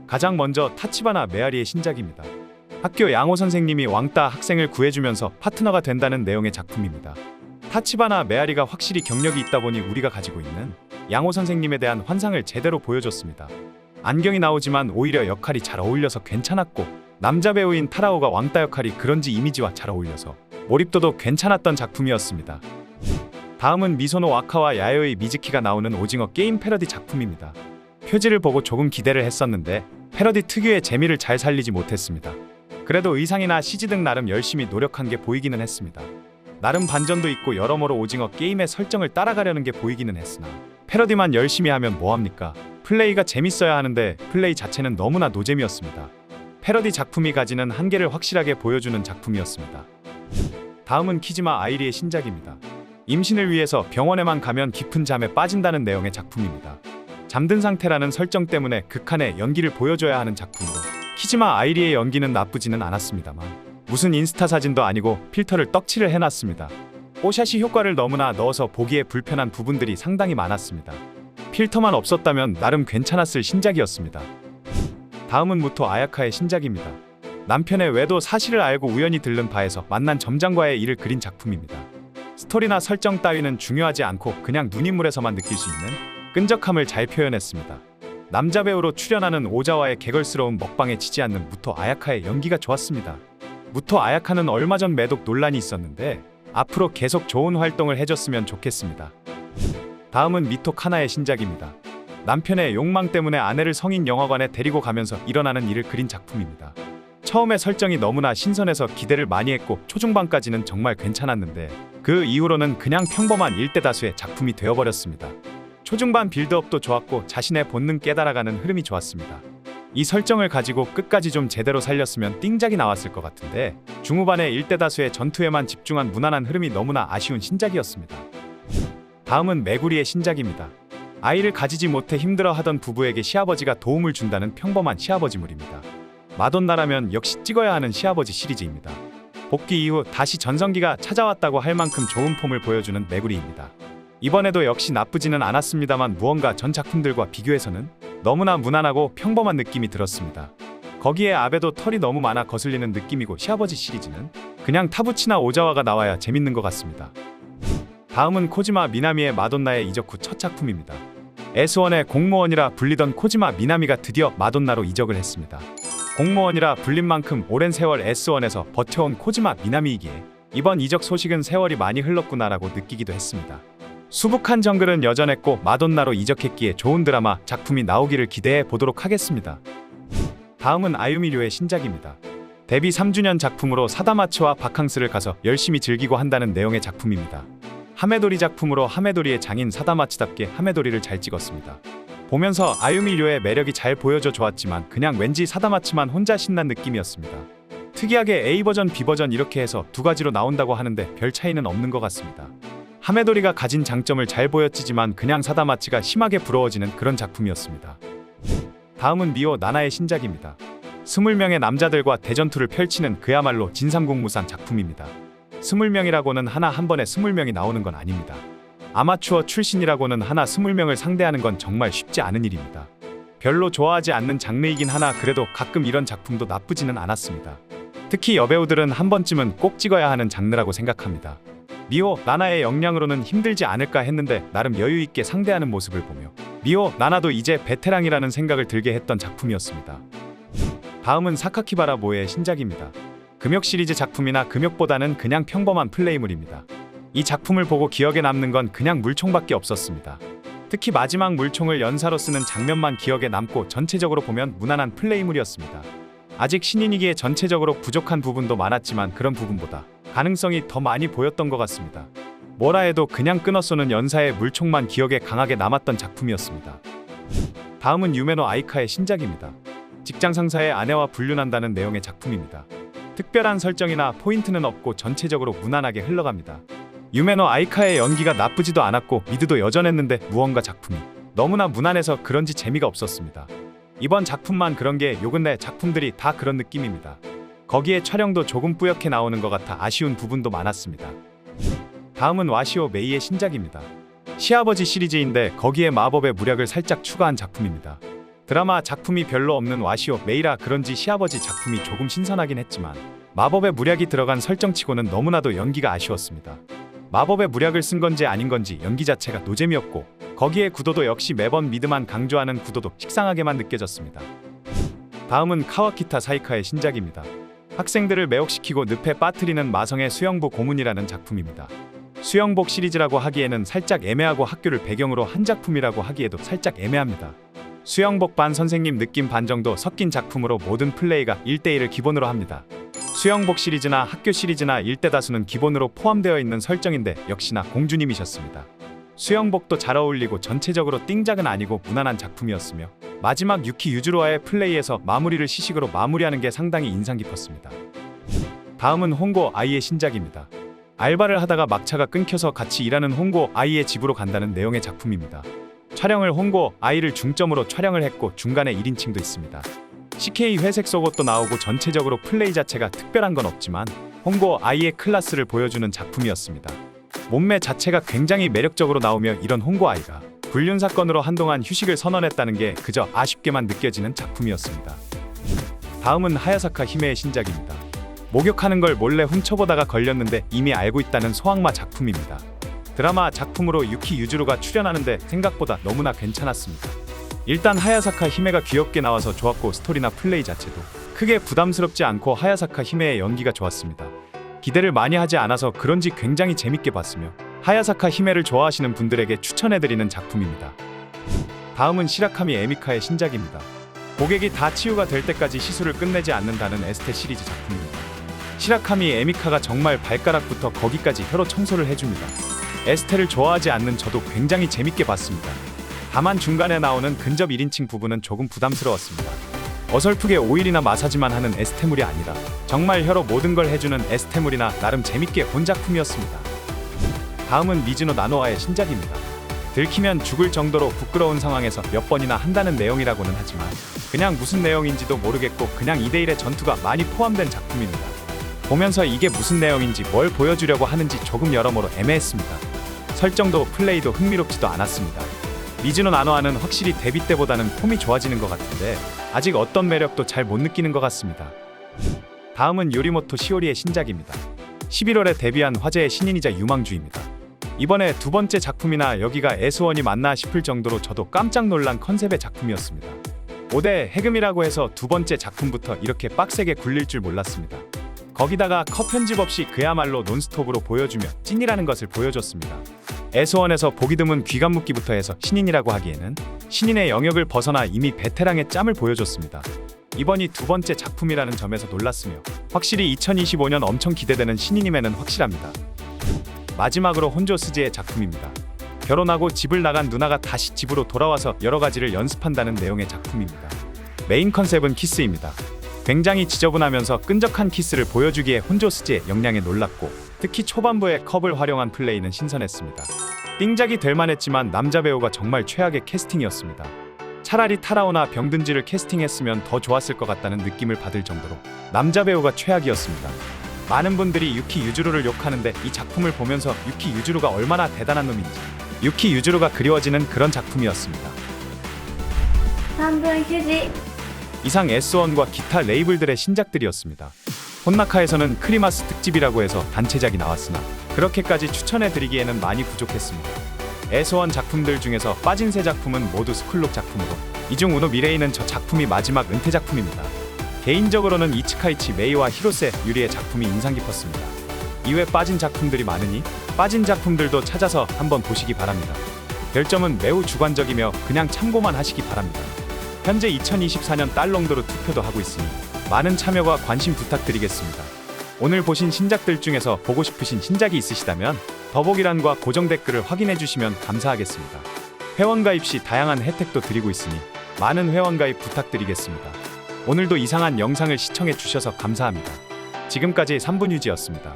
가장 먼저 타치바나 메아리의 신작입니다. 학교 양호 선생님이 왕따 학생을 구해주면서 파트너가 된다는 내용의 작품입니다. 타치바나 메아리가 확실히 경력이 있다 보니 우리가 가지고 있는 양호 선생님에 대한 환상을 제대로 보여줬습니다. 안경이 나오지만 오히려 역할이 잘 어울려서 괜찮았고, 남자 배우인 타라오가 왕따 역할이 그런지 이미지와 잘 어울려서 몰입도도 괜찮았던 작품이었습니다. 다음은 미소노 와카와 야요이 미즈키가 나오는 오징어 게임 패러디 작품입니다. 표지를 보고 조금 기대를 했었는데 패러디 특유의 재미를 잘 살리지 못했습니다. 그래도 의상이나 CG 등 나름 열심히 노력한 게 보이기는 했습니다. 나름 반전도 있고 여러모로 오징어 게임의 설정을 따라가려는 게 보이기는 했으나 패러디만 열심히 하면 뭐합니까? 플레이가 재밌어야 하는데 플레이 자체는 너무나 노잼이었습니다. 패러디 작품이 가지는 한계를 확실하게 보여주는 작품이었습니다. 다음은 키즈마 아이리의 신작입니다. 임신을 위해서 병원에만 가면 깊은 잠에 빠진다는 내용의 작품입니다. 잠든 상태라는 설정 때문에 극한의 연기를 보여줘야 하는 작품으로 키즈마 아이리의 연기는 나쁘지는 않았습니다만 무슨 인스타 사진도 아니고 필터를 떡칠을 해놨습니다. 뽀샤시 효과를 너무나 넣어서 보기에 불편한 부분들이 상당히 많았습니다. 필터만 없었다면 나름 괜찮았을 신작이었습니다. 다음은 무토 아야카의 신작입니다. 남편의 외도 사실을 알고 우연히 들른 바에서 만난 점장과의 일을 그린 작품입니다. 스토리나 설정 따위는 중요하지 않고 그냥 눈인물에서만 느낄 수 있는 끈적함을 잘 표현했습니다. 남자 배우로 출연하는 오자와의 개걸스러운 먹방에 지지 않는 무토 아야카의 연기가 좋았습니다. 무토 아야카는 얼마 전 매독 논란이 있었는데 앞으로 계속 좋은 활동을 해줬으면 좋겠습니다. 다음은 미토 카나의 신작입니다. 남편의 욕망 때문에 아내를 성인 영화관에 데리고 가면서 일어나는 일을 그린 작품입니다. 처음에 설정이 너무나 신선해서 기대를 많이 했고 초중반까지는 정말 괜찮았는데 그 이후로는 그냥 평범한 일대다수의 작품이 되어버렸습니다. 초중반 빌드업도 좋았고 자신의 본능 깨달아가는 흐름이 좋았습니다. 이 설정을 가지고 끝까지 좀 제대로 살렸으면 띵작이 나왔을 것 같은데 중후반의 일대다수의 전투에만 집중한 무난한 흐름이 너무나 아쉬운 신작이었습니다. 다음은 메구리의 신작입니다. 아이를 가지지 못해 힘들어하던 부부에게 시아버지가 도움을 준다는 평범한 시아버지물입니다. 마돈나라면 역시 찍어야 하는 시아버지 시리즈입니다. 복귀 이후 다시 전성기가 찾아왔다고 할 만큼 좋은 폼을 보여주는 메구리입니다. 이번에도 역시 나쁘지는 않았습니다만 무언가 전 작품들과 비교해서는 너무나 무난하고 평범한 느낌이 들었습니다. 거기에 아베도 털이 너무 많아 거슬리는 느낌이고 시아버지 시리즈는 그냥 타부치나 오자와가 나와야 재밌는 것 같습니다. 다음은 코지마 미나미의 마돈나의 이적 후 첫 작품입니다. S1의 공무원이라 불리던 코지마 미나미가 드디어 마돈나로 이적을 했습니다. 공무원이라 불린 만큼 오랜 세월 S1에서 버텨온 코지마 미나미이기에 이번 이적 소식은 세월이 많이 흘렀구나라고 느끼기도 했습니다. 수북한 정글은 여전했고 마돈나로 이적했기에 좋은 드라마 작품이 나오기를 기대해 보도록 하겠습니다. 다음은 아유미료의 신작입니다. 데뷔 3주년 작품으로 사다마츠와 바캉스를 가서 열심히 즐기고 한다는 내용의 작품입니다. 하메도리 작품으로 하메도리의 장인 사다마츠답게 하메도리를 잘 찍었습니다. 보면서 아유미료의 매력이 잘 보여져 좋았지만 그냥 왠지 사다마츠만 혼자 신난 느낌이었습니다. 특이하게 A버전, B버전 이렇게 해서 두 가지로 나온다고 하는데 별 차이는 없는 것 같습니다. 하메도리가 가진 장점을 잘 보여지지만 그냥 사다마츠가 심하게 부러워지는 그런 작품이었습니다. 다음은 미오 나나의 신작입니다. 20명의 남자들과 대전투를 펼치는 그야말로 진상공무상 작품입니다. 20명이라고는 하나 한 번에 20명이 나오는 건 아닙니다. 아마추어 출신이라고는 하나 20명을 상대하는 건 정말 쉽지 않은 일입니다. 별로 좋아하지 않는 장르이긴 하나 그래도 가끔 이런 작품도 나쁘지는 않았습니다. 특히 여배우들은 한 번쯤은 꼭 찍어야 하는 장르라고 생각합니다. 미오 나나의 역량으로는 힘들지 않을까 했는데 나름 여유있게 상대하는 모습을 보며 미오 나나도 이제 베테랑이라는 생각을 들게 했던 작품이었습니다. 다음은 사카키바라 모에의 신작입니다. 금욕 시리즈 작품이나 금욕보다는 그냥 평범한 플레이물입니다. 이 작품을 보고 기억에 남는 건 그냥 물총밖에 없었습니다. 특히 마지막 물총을 연사로 쓰는 장면만 기억에 남고 전체적으로 보면 무난한 플레이물이었습니다. 아직 신인이기에 전체적으로 부족한 부분도 많았지만 그런 부분보다 가능성이 더 많이 보였던 것 같습니다. 뭐라 해도 그냥 끊어 쏘는 연사의 물총만 기억에 강하게 남았던 작품이었습니다. 다음은 유메노 아이카의 신작입니다. 직장 상사의 아내와 불륜한다는 내용의 작품입니다. 특별한 설정이나 포인트는 없고 전체적으로 무난하게 흘러갑니다. 유메노 아이카의 연기가 나쁘지도 않았고 미드도 여전했는데 무언가 작품이 너무나 무난해서 그런지 재미가 없었습니다. 이번 작품만 그런 게 요근래 작품들이 다 그런 느낌입니다. 거기에 촬영도 조금 뿌옇게 나오는 것 같아 아쉬운 부분도 많았습니다. 다음은 와시오 메이의 신작입니다. 시아버지 시리즈인데 거기에 마법의 무략을 살짝 추가한 작품입니다. 드라마 작품이 별로 없는 와시오 메이라 그런지 시아버지 작품이 조금 신선하긴 했지만 마법의 무략이 들어간 설정치고는 너무나도 연기가 아쉬웠습니다. 마법의 무략을 쓴 건지 아닌 건지 연기 자체가 노잼이었고 거기에 구도도 역시 매번 미드만 강조하는 구도도 식상하게만 느껴졌습니다. 다음은 카와키타 사이카의 신작입니다. 학생들을 매혹시키고 늪에 빠뜨리는 마성의 수영부 고문이라는 작품입니다. 수영복 시리즈라고 하기에는 살짝 애매하고 학교를 배경으로 한 작품이라고 하기에도 살짝 애매합니다. 수영복 반 선생님 느낌 반 정도 섞인 작품으로 모든 플레이가 1대1을 기본으로 합니다. 수영복 시리즈나 학교 시리즈나 일대다수는 기본으로 포함되어 있는 설정인데 역시나 공주님이셨습니다. 수영복도 잘 어울리고 전체적으로 띵작은 아니고 무난한 작품이었으며 마지막 유키 유즈루와의 플레이에서 마무리를 시식으로 마무리하는 게 상당히 인상 깊었습니다. 다음은 홍고 아이의 신작입니다. 알바를 하다가 막차가 끊겨서 같이 일하는 홍고 아이의 집으로 간다는 내용의 작품입니다. 촬영을 홍고 아이를 중점으로 촬영을 했고 중간에 1인칭도 있습니다. CK 회색 속옷도 나오고 전체적으로 플레이 자체가 특별한 건 없지만 홍고 아이의 클래스를 보여주는 작품이었습니다. 몸매 자체가 굉장히 매력적으로 나오며 이런 홍고 아이가 불륜 사건으로 한동안 휴식을 선언했다는 게 그저 아쉽게만 느껴지는 작품이었습니다. 다음은 하야사카 히메의 신작입니다. 목욕하는 걸 몰래 훔쳐보다가 걸렸는데 이미 알고 있다는 소악마 작품입니다. 드라마 작품으로 유키 유즈루가 출연하는데 생각보다 너무나 괜찮았습니다. 일단 하야사카 히메가 귀엽게 나와서 좋았고 스토리나 플레이 자체도 크게 부담스럽지 않고 하야사카 히메의 연기가 좋았습니다. 기대를 많이 하지 않아서 그런지 굉장히 재밌게 봤으며 하야사카 히메를 좋아하시는 분들에게 추천해드리는 작품입니다. 다음은 시라카미 에미카의 신작입니다. 고객이 다 치유가 될 때까지 시술을 끝내지 않는다는 에스테 시리즈 작품입니다. 시라카미 에미카가 정말 발가락부터 거기까지 혀로 청소를 해줍니다. 에스테를 좋아하지 않는 저도 굉장히 재밌게 봤습니다. 다만 중간에 나오는 근접 1인칭 부분은 조금 부담스러웠습니다. 어설프게 오일이나 마사지만 하는 에스테물이 아니라 정말 혀로 모든 걸 해주는 에스테물이나 나름 재밌게 본 작품이었습니다. 다음은 미즈노 나노아의 신작입니다. 들키면 죽을 정도로 부끄러운 상황에서 몇 번이나 한다는 내용이라고는 하지만 그냥 무슨 내용인지도 모르겠고 그냥 2대1의 전투가 많이 포함된 작품입니다. 보면서 이게 무슨 내용인지 뭘 보여주려고 하는지 조금 여러모로 애매했습니다. 설정도 플레이도 흥미롭지도 않았습니다. 미즈노 나노아는 확실히 데뷔 때보다는 폼이 좋아지는 것 같은데 아직 어떤 매력도 잘 못 느끼는 것 같습니다. 다음은 요리모토 시오리의 신작입니다. 11월에 데뷔한 화제의 신인이자 유망주입니다. 이번에 두 번째 작품이나 여기가 S1이 맞나 싶을 정도로 저도 깜짝 놀란 컨셉의 작품이었습니다. 5대 해금이라고 해서 두 번째 작품부터 이렇게 빡세게 굴릴 줄 몰랐습니다. 거기다가 컷 편집 없이 그야말로 논스톱으로 보여주며 찐이라는 것을 보여줬습니다. S1에서 보기 드문 귀감 묶기부터 해서 신인이라고 하기에는 신인의 영역을 벗어나 이미 베테랑의 짬을 보여줬습니다. 이번이 두 번째 작품이라는 점에서 놀랐으며 확실히 2025년 엄청 기대되는 신인임에는 확실합니다. 마지막으로 혼조 스즈의 작품입니다. 결혼하고 집을 나간 누나가 다시 집으로 돌아와서 여러 가지를 연습한다는 내용의 작품입니다. 메인 컨셉은 키스입니다. 굉장히 지저분하면서 끈적한 키스를 보여주기에 혼조 스즈의 역량에 놀랐고 특히 초반부에 컵을 활용한 플레이는 신선했습니다. 띵작이 될 만했지만 남자 배우가 정말 최악의 캐스팅이었습니다. 차라리 타라오나 병든지를 캐스팅했으면 더 좋았을 것 같다는 느낌을 받을 정도로 남자 배우가 최악이었습니다. 많은 분들이 유키 유즈루를 욕하는데 이 작품을 보면서 유키 유즈루가 얼마나 대단한 놈인지 유키 유즈루가 그리워지는 그런 작품이었습니다. 3분 휴지. 이상 S1과 기타 레이블들의 신작들이었습니다. 혼나카에서는 크리마스 특집이라고 해서 단체작이 나왔으나 그렇게까지 추천해드리기에는 많이 부족했습니다. S1 작품들 중에서 빠진 세 작품은 모두 스쿨록 작품으로 이중 우노 미레이는 저 작품이 마지막 은퇴 작품입니다. 개인적으로는 이츠카이치 메이와 히로세 유리의 작품이 인상 깊었습니다. 이외 빠진 작품들이 많으니 빠진 작품들도 찾아서 한번 보시기 바랍니다. 별점은 매우 주관적이며 그냥 참고만 하시기 바랍니다. 현재 2024년 달롱도르 투표도 하고 있으니 많은 참여와 관심 부탁드리겠습니다. 오늘 보신 신작들 중에서 보고 싶으신 신작이 있으시다면 더보기란과 고정 댓글을 확인해 주시면 감사하겠습니다. 회원가입 시 다양한 혜택도 드리고 있으니 많은 회원가입 부탁드리겠습니다. 오늘도 이상한 영상을 시청해 주셔서 감사합니다. 지금까지 3분 유지였습니다.